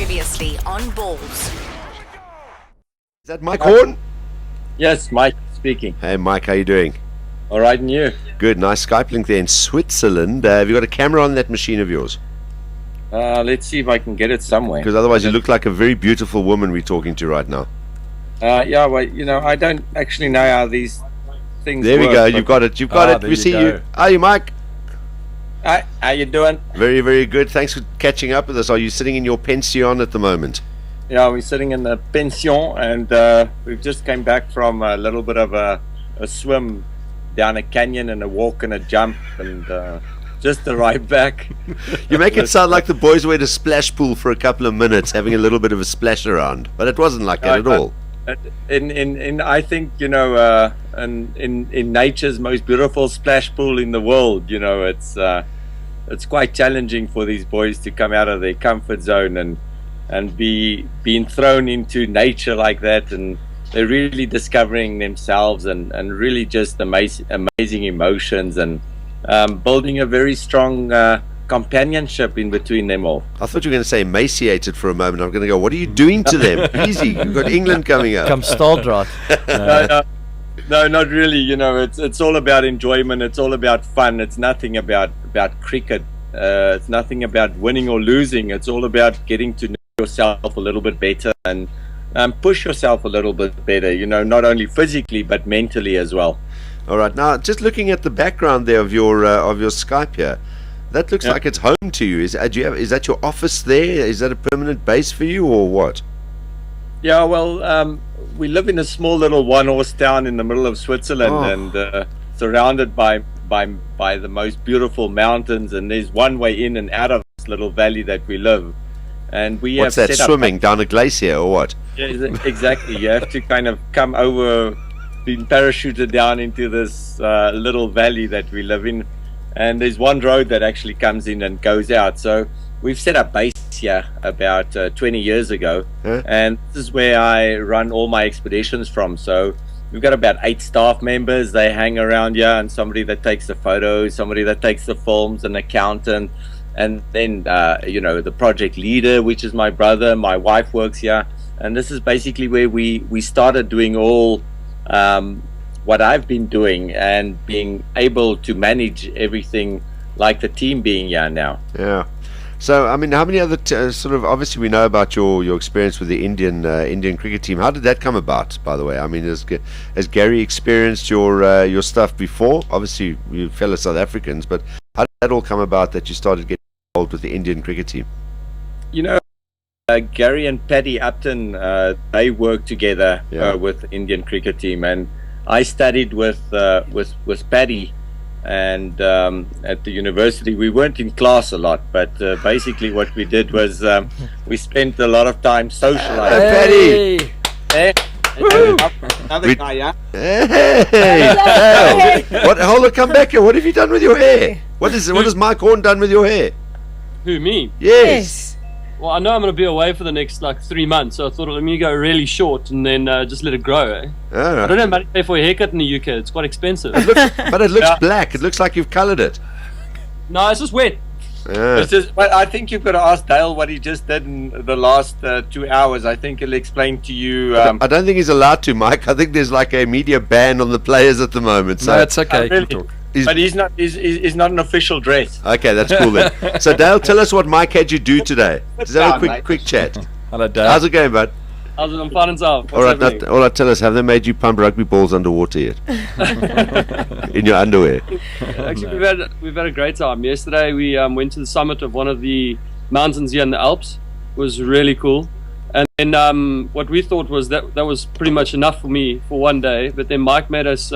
Previously on BALLZ. Is that Mike Horn? Yes, Mike speaking. Hey Mike, how you doing? All right, and you? Good, nice Skype link there in Switzerland. Have you got a camera on that machine of yours? Let's see if I can get it somewhere. Because otherwise you look like a very beautiful woman we're talking to right now. Yeah, well, you know, I don't actually know how these things There we work, go, but- you've got it, you've got it. We see you. Are you Mike? Hi, how you doing? Very, very good. Thanks for catching up with us. Are you sitting in your pension at the moment? Yeah, we're sitting in the pension, and we've just came back from a little bit of a swim down a canyon and a walk and a jump, and just arrived back. You make it sound like the boys were at a splash pool for a couple of minutes having a little bit of a splash around, but it wasn't like that at all. In I think, you know, in nature's most beautiful splash pool in the world, you know, it's quite challenging for these boys to come out of their comfort zone and be being thrown into nature like that, and they're really discovering themselves and really just amazing emotions, and building a very strong companionship in between them all. I thought you were going to say emaciated for a moment. I'm going to go, what are you doing to them? Easy, you've got England coming up. Come Staldrat. No, not really. You know, it's all about enjoyment. It's all about fun. It's nothing about cricket. It's nothing about winning or losing. It's all about getting to know yourself a little bit better and push yourself a little bit better. You know, not only physically but mentally as well. All right, now just looking at the background there of your Skype here, that looks like it's home to you. Is that your office there? Is that a permanent base for you, or what? Yeah, well, we live in a small little one-horse town in the middle of Switzerland, and surrounded by the most beautiful mountains. And there's one way in and out of this little valley that we live. And we What's have that, set swimming down a glacier or what? Yeah, exactly. You have to kind of come over, being parachuted down into this little valley that we live in. And there's one road that actually comes in and goes out. So we've set up base here about 20 years ago. And this is where I run all my expeditions from. So we've got about 8 staff members. They hang around here, and somebody that takes the photos, somebody that takes the films, an accountant, and then you know, the project leader, which is my brother. My wife works here, and this is basically where we started doing all what I've been doing and being able to manage everything like the team being here now. Yeah. So, I mean, how many other sort of, obviously we know about your experience with the Indian cricket team. How did that come about, by the way? I mean, has Gary experienced your stuff before? Obviously, you fellow South Africans, but how did that all come about that you started getting involved with the Indian cricket team? You know, Gary and Paddy Upton, they worked together with the Indian cricket team, and I studied with Paddy, and at the university. We weren't in class a lot, but basically what we did was we spent a lot of time socializing. Paddy! Hey, another guy, yeah? Hey! What? Hold on, come back here. What have you done with your hair? What has Mike Horn done with your hair? Who, me? Yes. Well, I know I'm going to be away for the next 3 months, so I thought let me go really short and then just let it grow. Eh? Oh. I don't know how much pay for a haircut in the UK. It's quite expensive. But it looks black. It looks like you've coloured it. No, it's just wet. Well, I think you've got to ask Dale what he just did in the last 2 hours. I think he'll explain to you. I don't think he's allowed to, Mike. I think there's like a media ban on the players at the moment. So No, it's okay. really? You can talk. But he's not an official dress. Okay, that's cool then. So Dale, tell us what Mike had you do today. Just have a quick chat. Hello, Dave. How's it going, bud? I'm fine and sound. All right, tell us, have they made you pump rugby balls underwater yet? In your underwear? Actually, we've had a great time. Yesterday we went to the summit of one of the mountains here in the Alps. It was really cool. And then what we thought was that was pretty much enough for me for one day. But then Mike made us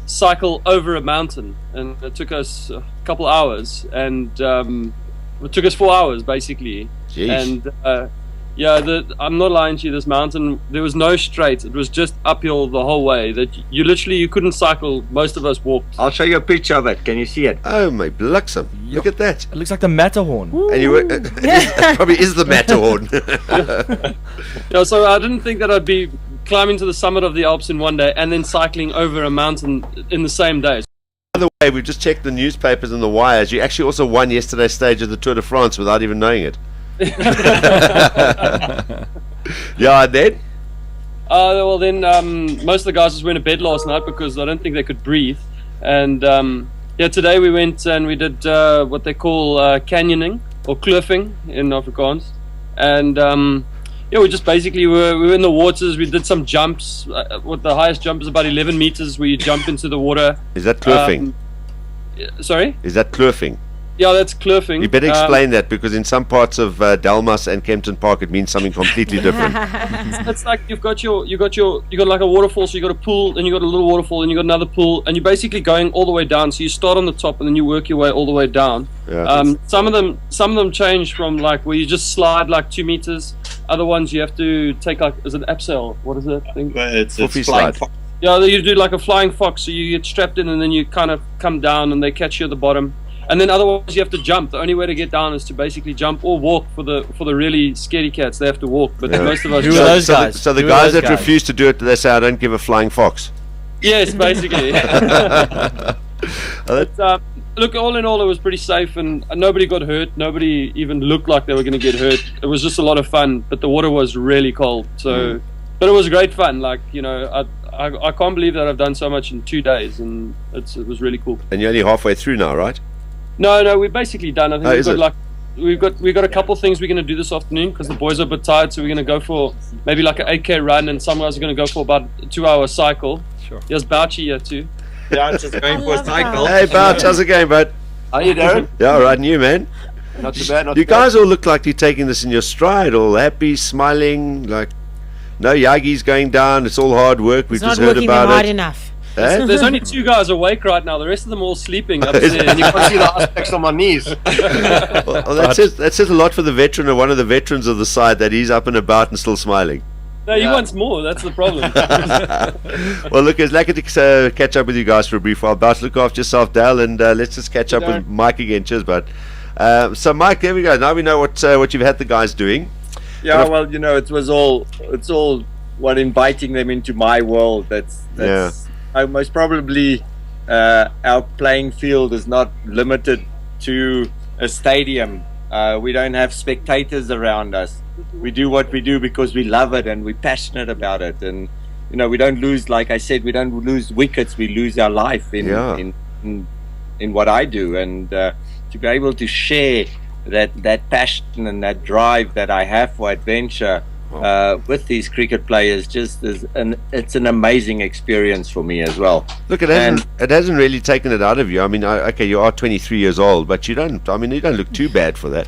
cycle over a mountain, and it took us a couple hours, and it took us 4 hours basically. Jeez. And I'm not lying to you, this mountain, there was no straight, it was just uphill the whole way, that you couldn't cycle. Most of us walked. I'll show you a picture of it. Can you see it? Oh my bliksem. Look at that. It looks like the Matterhorn. And it probably is the Matterhorn. So I didn't think that I'd be climbing to the summit of the Alps in one day and then cycling over a mountain in the same day. By the way, we've just checked the newspapers and the wires. You actually also won yesterday's stage of the Tour de France without even knowing it. Yeah, and then? Well, then most of the guys just went to bed last night because I don't think they could breathe. And yeah, today we went and we did what they call canyoning or kloofing in Afrikaans. And yeah, we just basically we were in the waters. We did some jumps. What the highest jump is about 11 meters where you jump into the water. Is that kloofing? Sorry? Is that kloofing? Yeah, that's kloofing. You better explain that, because in some parts of Delmas and Kempton Park it means something completely different. It's like you got like a waterfall, so you got a pool, and you got a little waterfall, and you got another pool, and you're basically going all the way down. So you start on the top, and then you work your way all the way down. Yeah. Some of them change from like where you just slide like 2 meters. Other ones you have to take like, is it abseil? What is that thing? It's Fluffy flying slide. fox. Yeah, you do like a flying fox. So you get strapped in, and then you kind of come down, and they catch you at the bottom. And then otherwise you have to jump. The only way to get down is to basically jump or walk. For the really scaredy cats, they have to walk. But most of us Who are jump. those guys? So the Who are guys those that guys? refuse to do it, they say, I don't give a flying fox. Yes, basically. But, look, all in all, it was pretty safe, and nobody got hurt. Nobody even looked like they were going to get hurt. It was just a lot of fun, but the water was really cold. So, but it was great fun. Like, you know, I can't believe that I've done so much in 2 days, and it was really cool. And you're only halfway through now, right? No, we're basically done. I think is it? we've got a couple things we're going to do this afternoon because the boys are a bit tired, so we're going to go for maybe like an 8K run, and some guys are going to go for about a 2-hour cycle. Sure. There's Bouchy here too. Yeah, I'm just going for a love cycle. Hey, Bouch, how's it going, bud? How you doing? Yeah, all right, and you, man? Not too bad. Not You too bad. guys all look like you're taking this in your stride, all happy, smiling, like no Yagi's going down. It's all hard work. We've It's not just heard working them hard about it. enough. Eh? There's only 2 guys awake right now. The rest of them all sleeping upstairs. And you can see the aspects on my knees. Well, that says a lot for the veteran, or one of the veterans of the side, that he's up and about and still smiling. No, he wants more. That's the problem. Well, look, it's lucky to catch up with you guys for a brief while. But look after yourself, Dal, and let's just catch up with Mike again. Cheers, bud. So, Mike, there we go. Now we know what you've had the guys doing. Yeah, well, you know, it's all what inviting them into my world. That's most probably our playing field is not limited to a stadium. We don't have spectators around us. We do what we do because we love it and we're passionate about it. And you know, we don't lose, like I said, we don't lose wickets. We lose our life in what I do. And to be able to share that passion and that drive that I have for adventure with these cricket players, it's an amazing experience for me as well. Look, it hasn't really taken it out of you. I mean, okay, you are 23 years old, but you don't look too bad for that.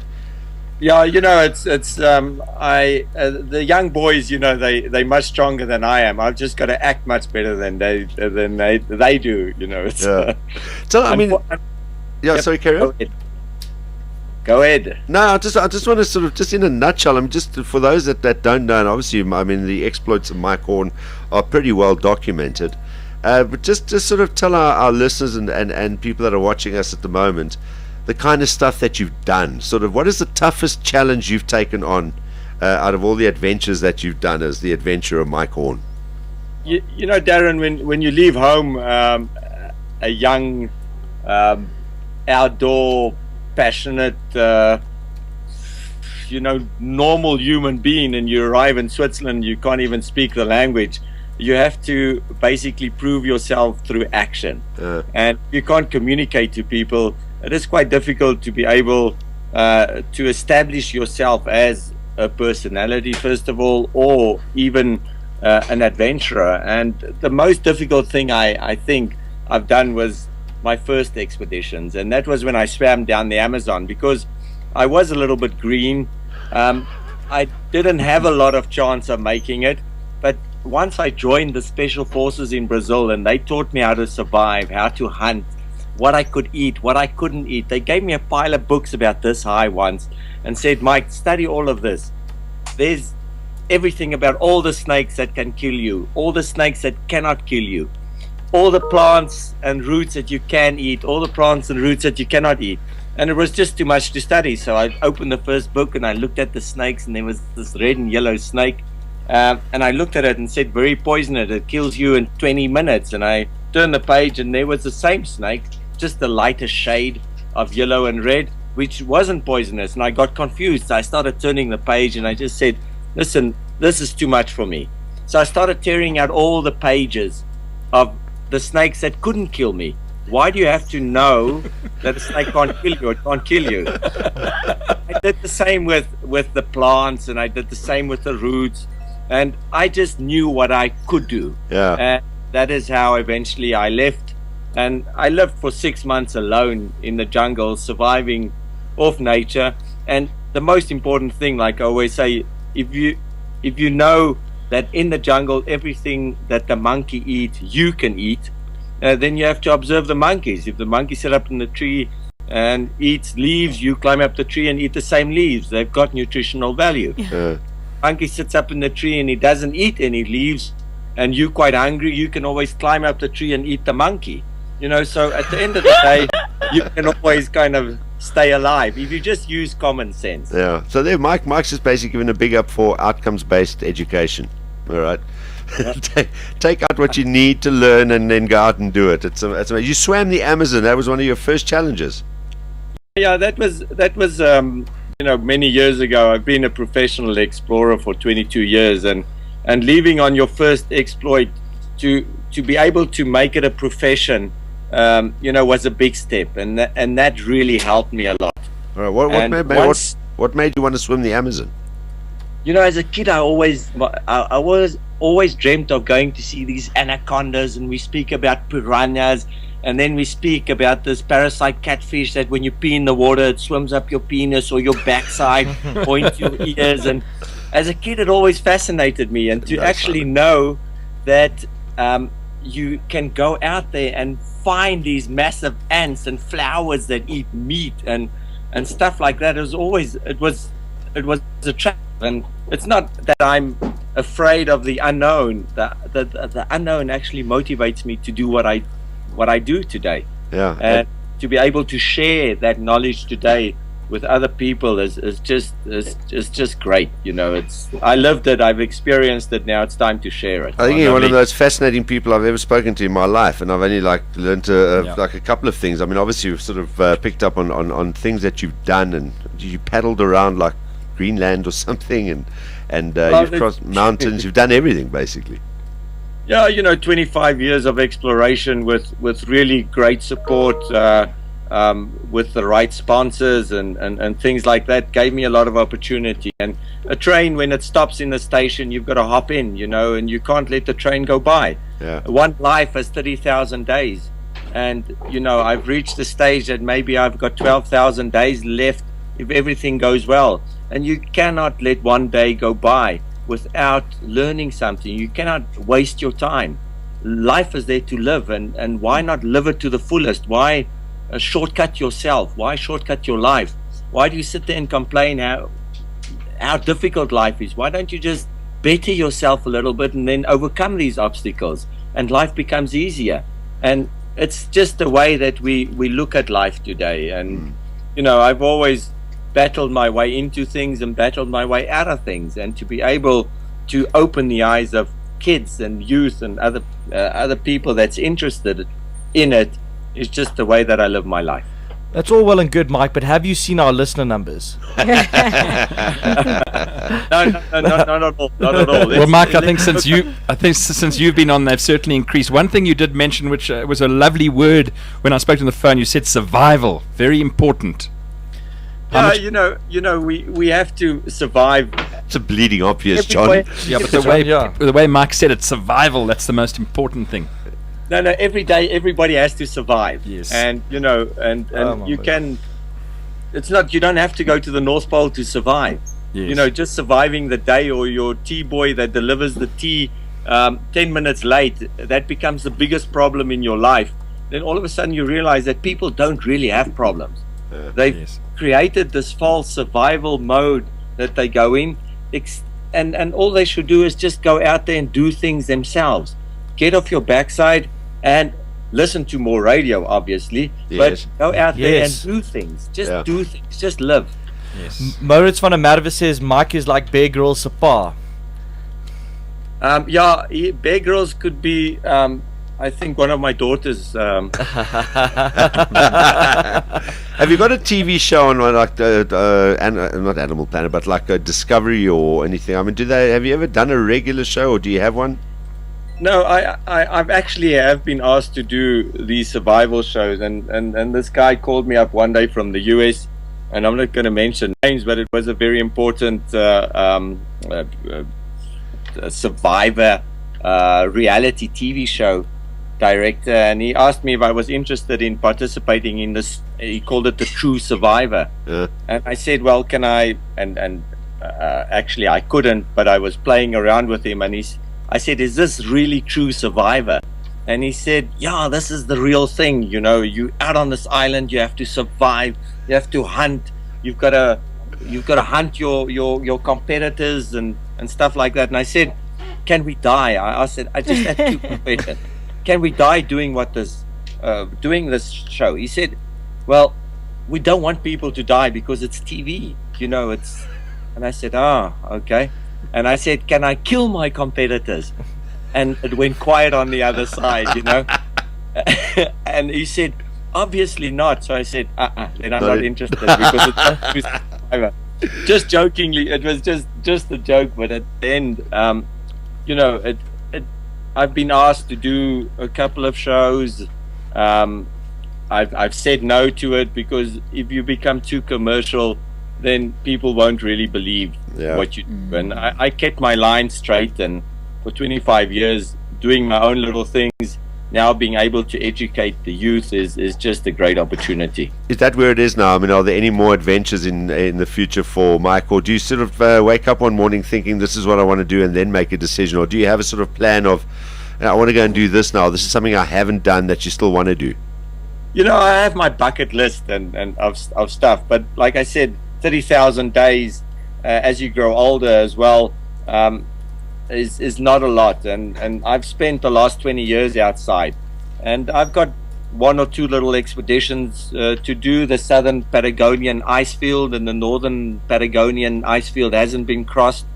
Yeah, you know, it's the young boys, you know, they're much stronger than I am. I've just got to act much better than they do, you know. It's, So I mean, sorry, carry on. Go ahead. No, I just want to sort of, just in a nutshell, I mean, just for those that don't know, and obviously, I mean, the exploits of Mike Horn are pretty well documented. But just sort of tell our listeners and people that are watching us at the moment, the kind of stuff that you've done. Sort of, what is the toughest challenge you've taken on out of all the adventures that you've done as the adventurer Mike Horn? You know, Darren, when you leave home, a young, outdoor, passionate, normal human being, and you arrive in Switzerland, you can't even speak the language. You have to basically prove yourself through action. And you can't communicate to people. It is quite difficult to be able to establish yourself as a personality, first of all, or even an adventurer. And the most difficult thing I think I've done was my first expeditions, and that was when I swam down the Amazon, because I was a little bit green. I didn't have a lot of chance of making it, but once I joined the special forces in Brazil, and they taught me how to survive, how to hunt, what I could eat, what I couldn't eat. They gave me a pile of books about this high once and said, Mike, study all of this. There's everything about all the snakes that can kill you, all the snakes that cannot kill you, all the plants and roots that you can eat, all the plants and roots that you cannot eat. And it was just too much to study. So I opened the first book and I looked at the snakes, and there was this red and yellow snake. And I looked at it and said, very poisonous, it kills you in 20 minutes. And I turned the page and there was the same snake, just a lighter shade of yellow and red. which wasn't poisonous, and I got confused. So I started turning the page, and I just said, listen, this is too much for me. So I started tearing out all the pages of the snakes that couldn't kill me. Why do you have to know that a snake can't kill you? It can't kill you. I did the same with the plants, and I did the same with the roots, and I just knew what I could do. Yeah. And that is how eventually I left, and I lived for 6 months alone in the jungle, surviving off nature. And the most important thing, like I always say, if you know that in the jungle everything that the monkey eats you can eat, then you have to observe the monkeys. If the monkey sit up in the tree and eats leaves, you climb up the tree and eat the same leaves. They've got nutritional value. Monkey sits up in the tree and he doesn't eat any leaves, and you're quite hungry, you can always climb up the tree and eat the monkey. So at the end of the day, you can always kind of stay alive if you just use common sense. Yeah. So there, Mike's just basically giving a big up for outcomes-based education. All right. take out what you need to learn and then go out and do it. It's amazing. You swam the Amazon. That was one of your first challenges. Yeah, that was many years ago. I've been a professional explorer for 22 years, and leaving on your first exploit to be able to make it a profession, was a big step, and that really helped me a lot. All right. What made you want to swim the Amazon? As a kid, I was always dreamt of going to see these anacondas, and we speak about piranhas, and then we speak about this parasite catfish that when you pee in the water, it swims up your penis or your backside or into your ears. And as a kid, it always fascinated me, and to actually know that you can go out there and find these massive ants and flowers that eat meat and stuff like that. It was attractive. And it's not that I'm afraid of the unknown. The unknown actually motivates me to do what I do today. Yeah. And to be able to share that knowledge today with other people is just great. I lived it, I've experienced it, now it's time to share it. I think you're one of those fascinating people I've ever spoken to in my life, and I've only learned a couple of things. I mean, obviously you've sort of picked up on things that you've done, and you paddled around like Greenland or something, and you've crossed mountains. You've done everything basically. Yeah, 25 years of exploration with really great support, with the right sponsors and things like that, gave me a lot of opportunity. And a train, when it stops in the station, you've got to hop in, and you can't let the train go by. Yeah. One life has 30,000 days, and I've reached the stage that maybe I've got 12,000 days left if everything goes well. And you cannot let one day go by without learning something. You cannot waste your time. Life is there to live, and why not live it to the fullest? Why shortcut yourself? Why shortcut your life? Why do you sit there and complain how difficult life is? Why don't you just better yourself a little bit and then overcome these obstacles, and life becomes easier? And it's just the way that we look at life today. And I've always battled my way into things and battled my way out of things, and to be able to open the eyes of kids and youth and other people that's interested in it is just the way that I live my life. That's all well and good, Mike, but have you seen our listener numbers? No, not at all. Not at all. Well, Mike, I think since you've been on, they've certainly increased. One thing you did mention, which was a lovely word when I spoke to you on the phone, you said survival, very important. We have to survive. It's a bleeding obvious, John. Yeah, but the way Mike said it, survival, that's the most important thing. No, every day everybody has to survive. Yes. And it's not, you don't have to go to the North Pole to survive. Yes. Just surviving the day, or your tea boy that delivers the tea 10 minutes late, that becomes the biggest problem in your life. Then all of a sudden you realize that people don't really have problems. They've created this false survival mode that they go in, and all they should do is just go out there and do things themselves. Get off your backside and listen to more radio, obviously, but go out there and do things. Just do things. Just live. Yes. Moritz van der Merwe says Mike is like Bear Grylls Sapa. Bear Grylls could be I think one of my daughters. Have you got a TV show on like not Animal Planet, but like a Discovery or anything? I mean, have you ever done a regular show, or do you have one? No, I've actually have been asked to do these survival shows, and this guy called me up one day from the US, and I'm not going to mention names, but it was a very important survivor reality TV show director, and he asked me if I was interested in participating in this. He called it the True Survivor, and I said, well, can I? And actually I couldn't, but I was playing around with him, and I said, is this really True Survivor? And he said, yeah, this is the real thing. You know, you out on this island, you have to survive, you have to hunt, you've got to hunt your competitors and stuff like that. And I said, can we die? I said, I just had two questions. Can we die doing doing this show? He said, well, we don't want people to die because it's TV, you know, and I said, okay. And I said, can I kill my competitors? And it went quiet on the other side, you know. And he said, obviously not. So I said, then I'm not interested because it's not True Survivor. Just jokingly, it was just a joke, but at the end, you know, I've been asked to do a couple of shows. I've said no to it because if you become too commercial, then people won't really believe what you do. And I kept my line straight, and for 25 years doing my own little things, now being able to educate the youth is just a great opportunity. Is that where it is now? I mean, are there any more adventures in the future for Mike, or do you sort of wake up one morning thinking this is what I want to do and then make a decision, or do you have a sort of plan of, I want to go and do this now, this is something I haven't done that you still want to do? You know, I have my bucket list and of stuff, but like I said, 30,000 days as you grow older as well is not a lot, and I've spent the last 20 years outside, and I've got one or two little expeditions to do. The southern Patagonian ice field and the northern Patagonian ice field hasn't been crossed,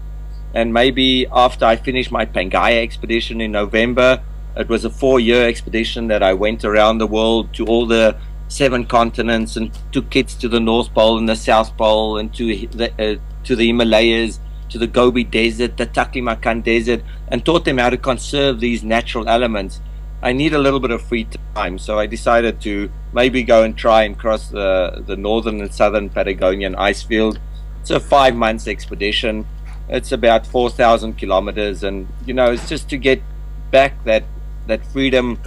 and maybe after I finish my Pangaea expedition in November, it was a 4-year expedition that I went around the world to all the 7 continents and took kids to the North Pole and the South Pole and to the Himalayas, to the Gobi Desert, the Taklamakan Desert, and taught them how to conserve these natural elements. I need a little bit of free time, so I decided to maybe go and try and cross the northern and southern Patagonian ice field. It's a 5 months expedition. It's about 4,000 kilometers, and you know, it's just to get back that freedom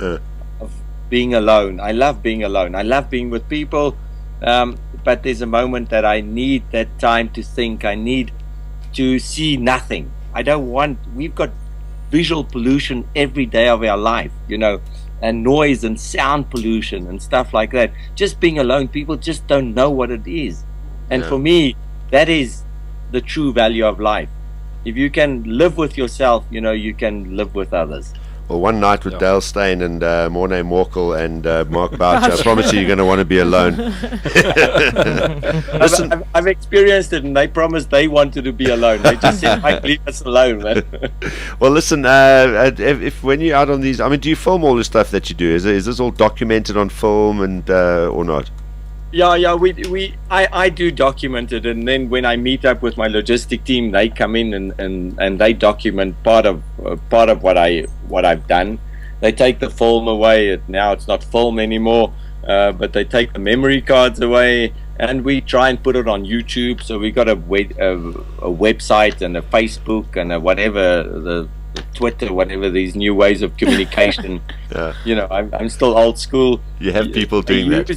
of being alone. I love being alone. I love being with people, but there's a moment that I need that time to think. I need to see nothing. We've got visual pollution every day of our life, you know, and noise and sound pollution and stuff like that. Just being alone, people just don't know what it is. And for me, that is the true value of life. If you can live with yourself, you know, you can live with others. Well, one night with Dale Steyn and Mornay Morkel and Mark Boucher, I promise you're going to want to be alone. Listen, I've experienced it, and they promised they wanted to be alone. They just said, Mike, leave us alone, man. Well, listen, if when you're out on these, I mean, do you film all the stuff that you do? Is this all documented on film and or not? Yeah, I do document it, and then when I meet up with my logistic team, they come in and they document part of what I've done. They take the film away. Now it's not film anymore, but they take the memory cards away, and we try and put it on YouTube. So we got a website and a Facebook and a whatever, the Twitter, whatever, these new ways of communication. You know, I'm still old school. You have people doing that,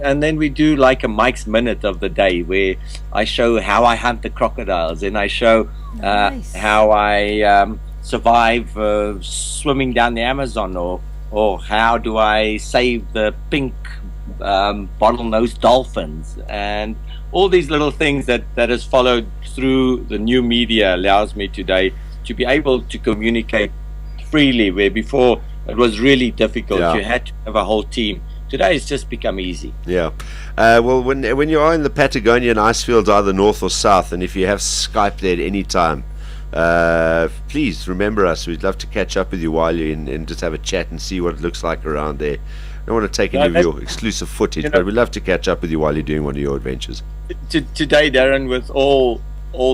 and then we do like a Mike's Minute of the day, where I show how I hunt the crocodiles, and I show how I survive swimming down the Amazon, or how do I save the pink bottlenose dolphins, and all these little things that has followed through the new media allows me today to be able to communicate freely, where before it was really difficult. You had to have a whole team. Today it's just become easy. Well, when you are in the Patagonian ice fields, either north or south, and if you have Skype there at any time, please remember us. We'd love to catch up with you while you're in and just have a chat and see what it looks like around there. I don't want to take any of your exclusive footage, but we'd love to catch up with you while you're doing one of your adventures. Today, Darren, with all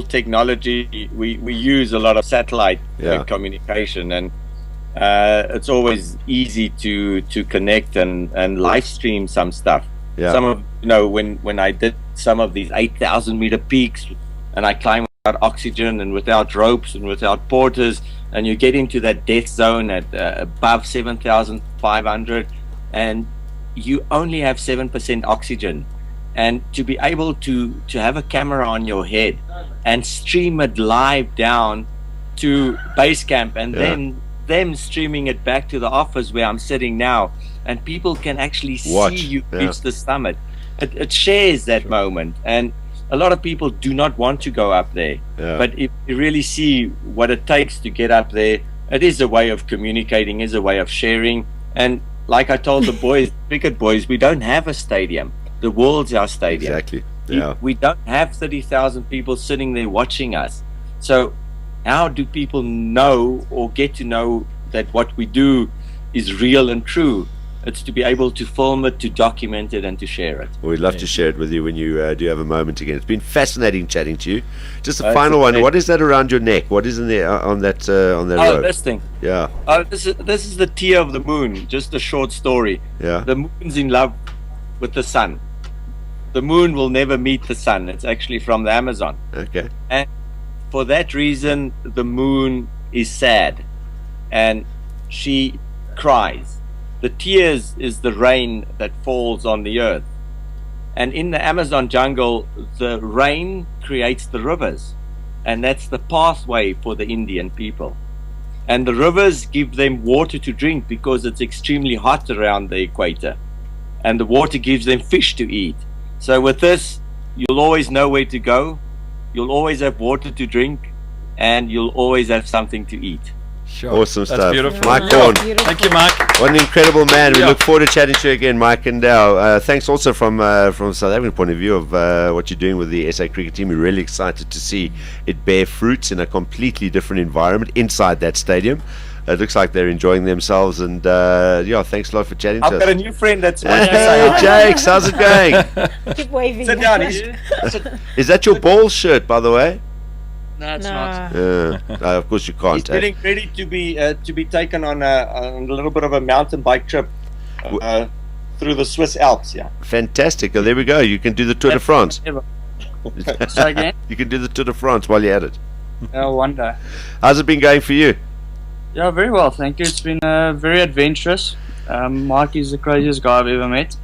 technology, we use a lot of satellite communication, and it's always easy to connect and live stream some stuff. Some of when I did some of these 8,000 meter peaks, and I climbed without oxygen and without ropes and without porters, and you get into that death zone at above 7,500, and you only have 7% oxygen. And to be able to have a camera on your head and stream it live down to base camp, and then them streaming it back to the office where I'm sitting now, and people can actually see you reach the summit. It shares that moment, and a lot of people do not want to go up there. But if you really see what it takes to get up there, it is a way of communicating, is a way of sharing. And like I told the boys, cricket boys, we don't have a stadium. The world's our stadium. Exactly. We don't have 30,000 people sitting there watching us. So how do people know or get to know that what we do is real and true? It's to be able to film it, to document it, and to share it. Well, we'd love to share it with you when you do have a moment again. It's been fascinating chatting to you. Just a final one. What is that around your neck? What is in there on that rope? Oh, this thing. Yeah. This is the tear of the moon. Just a short story. Yeah. The moon's in love with the sun. The moon will never meet the sun. It's actually from the Amazon. Okay. And for that reason, the moon is sad, and she cries. The tears is the rain that falls on the earth. And in the Amazon jungle, the rain creates the rivers, and that's the pathway for the Indian people. And the rivers give them water to drink because it's extremely hot around the equator, and the water gives them fish to eat. So with this, you'll always know where to go, you'll always have water to drink, and you'll always have something to eat. Sure. Awesome That's stuff. beautiful. Mike Bourne. Thank you, Mike. What an incredible man. We look forward to chatting to you again, Mike and Dow. Thanks also from South African point of view of what you're doing with the SA cricket team. We're really excited to see it bear fruits in a completely different environment inside that stadium. It looks like they're enjoying themselves, and thanks a lot for chatting to us. I've got a new friend that's Hey, Jakes, how's it going? Keep waving. Sit down. Is that your BALLZ shirt, by the way? No, it's Nah. not. Of course you can't. He's getting ready to be taken on a little bit of a mountain bike trip through the Swiss Alps. Yeah. Fantastic. Well, there we go. You can do the Tour de France. So again, You can do the Tour de France while you're at it. one day. How's it been going for you? Yeah, very well, thank you. It's been very adventurous. Mike is the craziest guy I've ever met.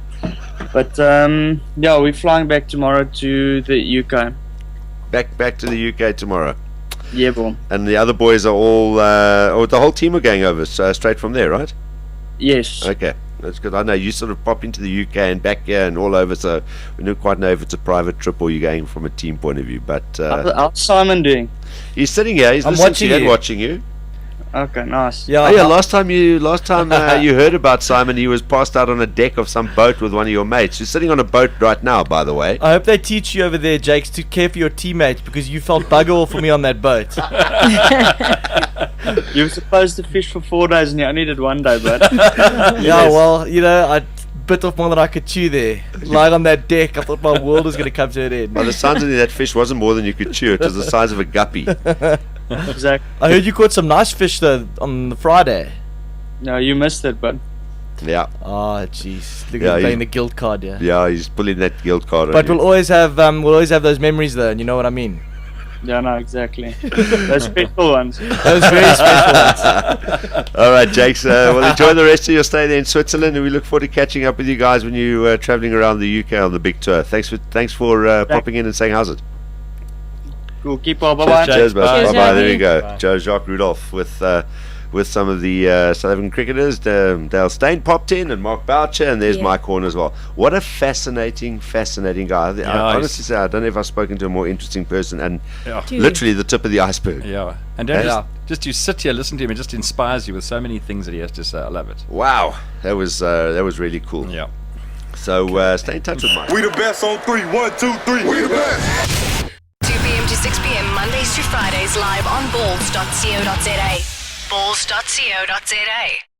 But we're flying back tomorrow to the UK. Back to the UK tomorrow. Yeah, boy. And the other boys are all, the whole team are going over straight from there, right? Yes. Okay, that's good. I know you sort of pop into the UK and back here and all over, so we don't quite know if it's a private trip or you're going from a team point of view. But How's Simon doing? he's sitting here, he's listening to you and watching you. Okay, nice. Yeah, Oh yeah, last time you heard about Simon, he was passed out on a deck of some boat with one of your mates. He's sitting on a boat right now, by the way. I hope they teach you over there, Jakes, to care for your teammates, because you felt bugger all for me on that boat. You were supposed to fish for 4 days and you only did 1 day, but Yeah, well, I bit off more than I could chew there. Lying on that deck, I thought my world was going to come to an end. By the sounds of it, that fish wasn't more than you could chew. It was the size of a guppy. exactly. I heard you caught some nice fish though on the Friday. No, you missed it, but Yeah, Oh, jeez. Look Yeah, at you- playing the guilt card, yeah. yeah, he's pulling that guilt card on But you. we'll always have those memories though, and you know what I mean. yeah, no, exactly. Those special ones. Those very special ones. All right, Jakes. Well, enjoy the rest of your stay there in Switzerland, and we look forward to catching up with you guys when you're traveling around the UK on the big tour. Thanks for popping in and saying how's it. Cool, keep well, bye-bye. Cheers, bye Cheers, bye. There Jackie. you go, Joe Jacques Rudolph with some of the South African cricketers. Dale Steyn popped in, and Mark Boucher, and there's Yeah. Mike Horn as well. What a fascinating guy. I honestly say I don't know if I've spoken to a more interesting person, and Dude. literally the tip of the iceberg. Yeah. And don't Yeah. just you sit here, listen to him, it just inspires you with so many things that he has to say. I love it. Wow, that was really cool. Yeah. So stay in touch with Mike. We the best on 3. 1, 2, 3. We the best. 2 p.m. to 6 p.m. Mondays Mondays to Fridays live on balls.co.za. Balls.co.za.